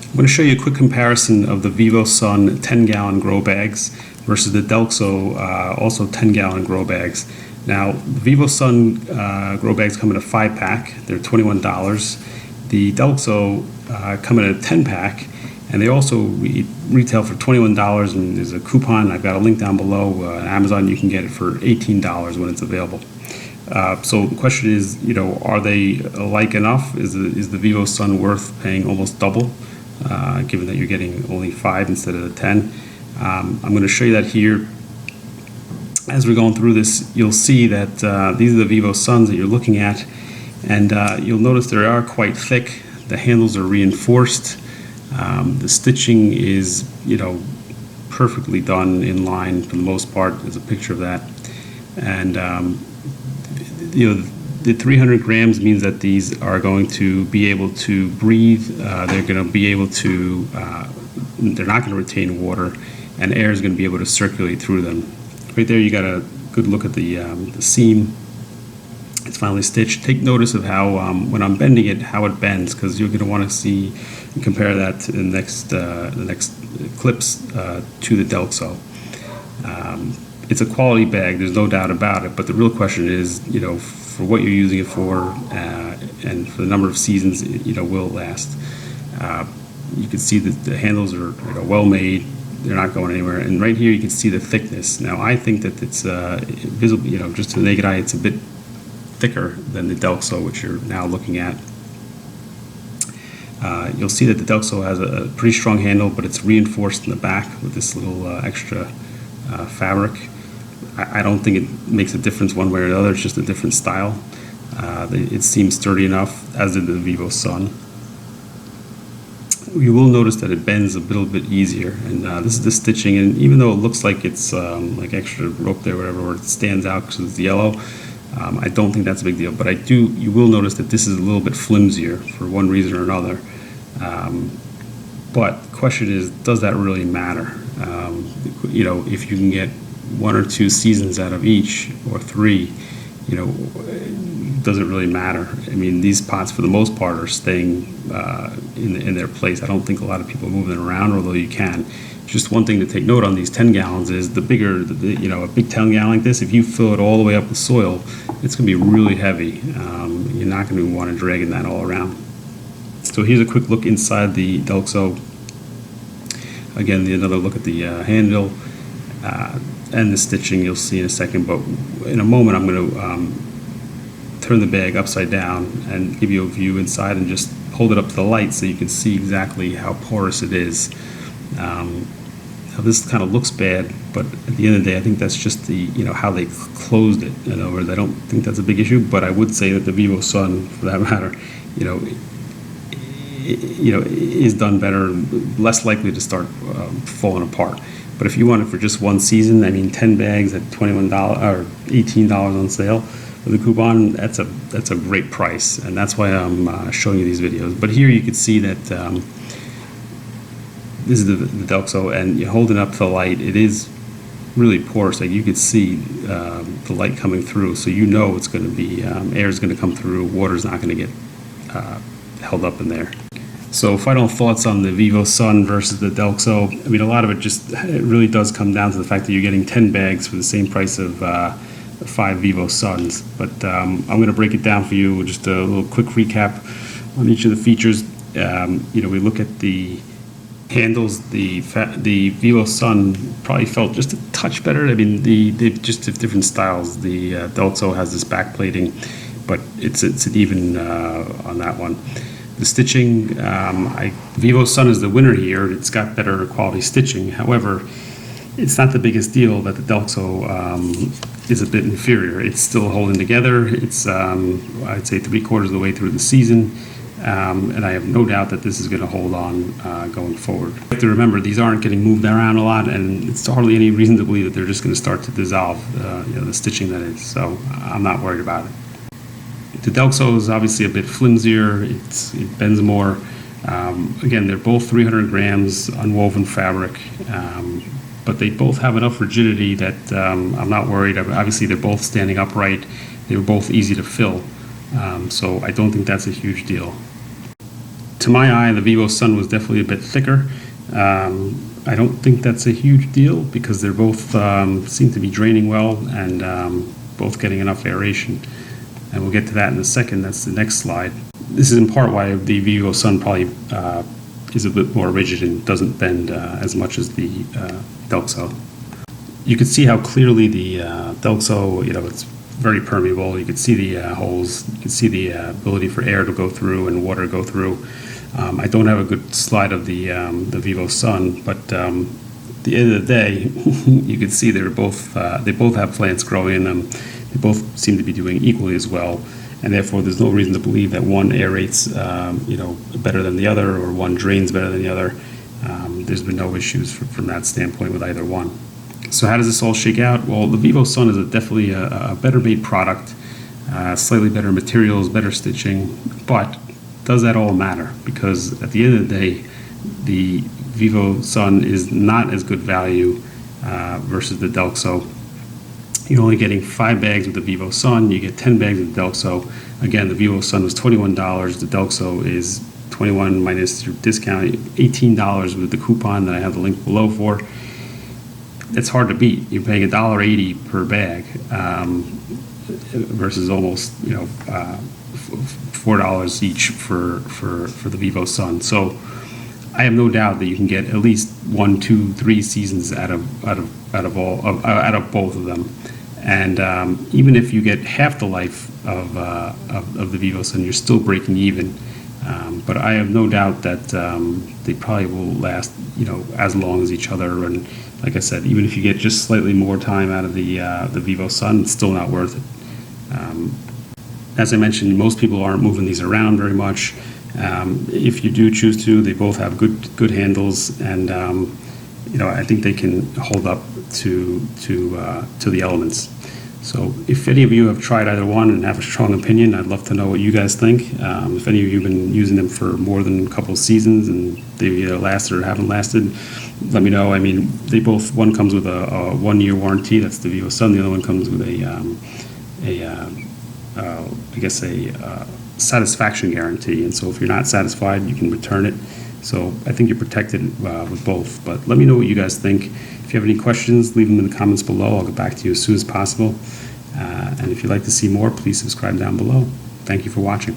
I'm going to show you a quick comparison of the VIVOSUN 10-gallon grow bags versus the DELXO also 10-gallon grow bags. Now, the VIVOSUN grow bags come in a 5-pack. They're $21. The DELXO come in a 10-pack, and they also retail for $21, and there's a coupon. I've got a link down below. On Amazon, you can get it for $18 when it's available. So the question is, are they alike enough? Is the VIVOSUN worth paying almost double, given that you're getting only 5 instead of the 10? I'm going to show you that here. As we're going through this, you'll see that these are the VIVOSUNs that you're looking at, and you'll notice they are quite thick. The handles are reinforced. The stitching is, perfectly done in line for the most part. There's a picture of that, and the 300 grams means that these are going to be able to breathe. They're going to be able to. They're not going to retain water, and air is going to be able to circulate through them. Right there, you got a good look at the seam. It's finally stitched. Take notice of how, when I'm bending it, how it bends, because you're going to want to see and compare that to the next clips to the DELXO. It's a quality bag, there's no doubt about it. But the real question is, for what you're using it for, and for the number of seasons, will it last. You can see that the handles are well made. They're not going anywhere. And right here, you can see the thickness. Now, I think that it's visible. Just to the naked eye, it's a bit thicker than the DELXO, which you're now looking at. You'll see that the DELXO has a pretty strong handle, but it's reinforced in the back with this little extra fabric. I don't think it makes a difference one way or the other. It's just a different style. It seems sturdy enough, as did the VIVOSUN. You will notice that it bends a little bit easier, and this is the stitching. And even though it looks like it's like extra rope there, whatever, or it stands out because it's yellow, I don't think that's a big deal. But you will notice that this is a little bit flimsier for one reason or another. But the question is, does that really matter? If you can get 1 or 2 seasons out of each, or 3, does it really matter? I mean, these pots for the most part are staying in their place. I don't think a lot of people move them around, although you can. Just one thing to take note on these 10 gallons is the bigger, a big 10 gallon like this, if you fill it all the way up with soil, it's going to be really heavy. You're not going to want to dragging that all around. So here's a quick look inside the DELXO. Again, another look at the handle and the stitching you'll see in a second, but in a moment I'm going to turn the bag upside down and give you a view inside and just hold it up to the light so you can see exactly how porous it is. Now this kind of looks bad, but at the end of the day, I think that's just the how they closed it. In other words, I don't think that's a big issue, but I would say that the VIVOSUN, for that matter, is done better, less likely to start falling apart. But if you want it for just one season, I mean, 10 bags at $21 or $18 on sale with a coupon, that's a great price, and that's why I'm showing you these videos. But here you can see that this is the DELXO, and you hold it up to the light. It is really porous. Like you could see the light coming through, so it's going to be air is going to come through. Water's not going to get held up in there. So final thoughts on the VIVOSUN versus the DELXO. I mean, a lot of it really does come down to the fact that you're getting 10 bags for the same price of 5 VIVOSUNs. But I'm going to break it down for you with just a little quick recap on each of the features. We look at the handles. The VIVOSUN probably felt just a touch better. I mean, they just have different styles. The DELXO has this back plating, but it's an even on that one. The stitching, VIVOSUN is the winner here. It's got better quality stitching. However, it's not the biggest deal that the DELXO is a bit inferior. It's still holding together. It's, I'd say, 3/4 of the way through the season. And I have no doubt that this is going to hold on going forward. You have to remember, these aren't getting moved around a lot, and it's hardly any reason to believe that they're just going to start to dissolve, the stitching that is. So I'm not worried about it. The DELXO is obviously a bit flimsier. It bends more. Again, they're both 300 grams unwoven fabric, but they both have enough rigidity that I'm not worried. Obviously, they're both standing upright. They were both easy to fill, so I don't think that's a huge deal. To my eye, the VIVOSUN was definitely a bit thicker. I don't think that's a huge deal because they're both seem to be draining well and both getting enough aeration. And we'll get to that in a second. That's the next slide. This is in part why the VIVOSUN probably is a bit more rigid and doesn't bend as much as the DELXO. You can see how clearly the DELXO, it's very permeable. You can see the holes. You can see the ability for air to go through and water to go through. I don't have a good slide of the VIVOSUN, but at the end of the day, you can see they both have plants growing in them. They both seem to be doing equally as well, and therefore there's no reason to believe that one aerates, better than the other, or one drains better than the other. There's been no issues from that standpoint with either one. So how does this all shake out? Well, the VIVOSUN is definitely a better made product, slightly better materials, better stitching, but does that all matter? Because at the end of the day, the VIVOSUN is not as good value versus the DELXO. You're only getting 5 bags with the VIVOSUN. You get 10 bags with the DELXO. Again, the VIVOSUN was $21. The DELXO is $21 minus your discount, $18 with the coupon that I have the link below for. It's hard to beat. You're paying $1.80 per bag versus almost $4 each for the VIVOSUN. So I have no doubt that you can get at least 1, 2, 3 seasons out of both of them. And even if you get half the life of the VIVOSUN, you're still breaking even. But I have no doubt that they probably will last, as long as each other. And like I said, even if you get just slightly more time out of the VIVOSUN, it's still not worth it. As I mentioned, most people aren't moving these around very much. If you do choose to, they both have good handles, and I think they can hold up to the elements. So if any of you have tried either one and have a strong opinion, I'd love to know what you guys think. If any of you have been using them for more than a couple of seasons and they've either lasted or haven't lasted, let me know. I mean, one comes with a 1-year warranty, that's the VIVOSUN. The other one comes with a satisfaction guarantee. And so if you're not satisfied, you can return it. So I think you're protected with both. But let me know what you guys think. If you have any questions, leave them in the comments below. I'll get back to you as soon as possible. And if you'd like to see more, please subscribe down below. Thank you for watching.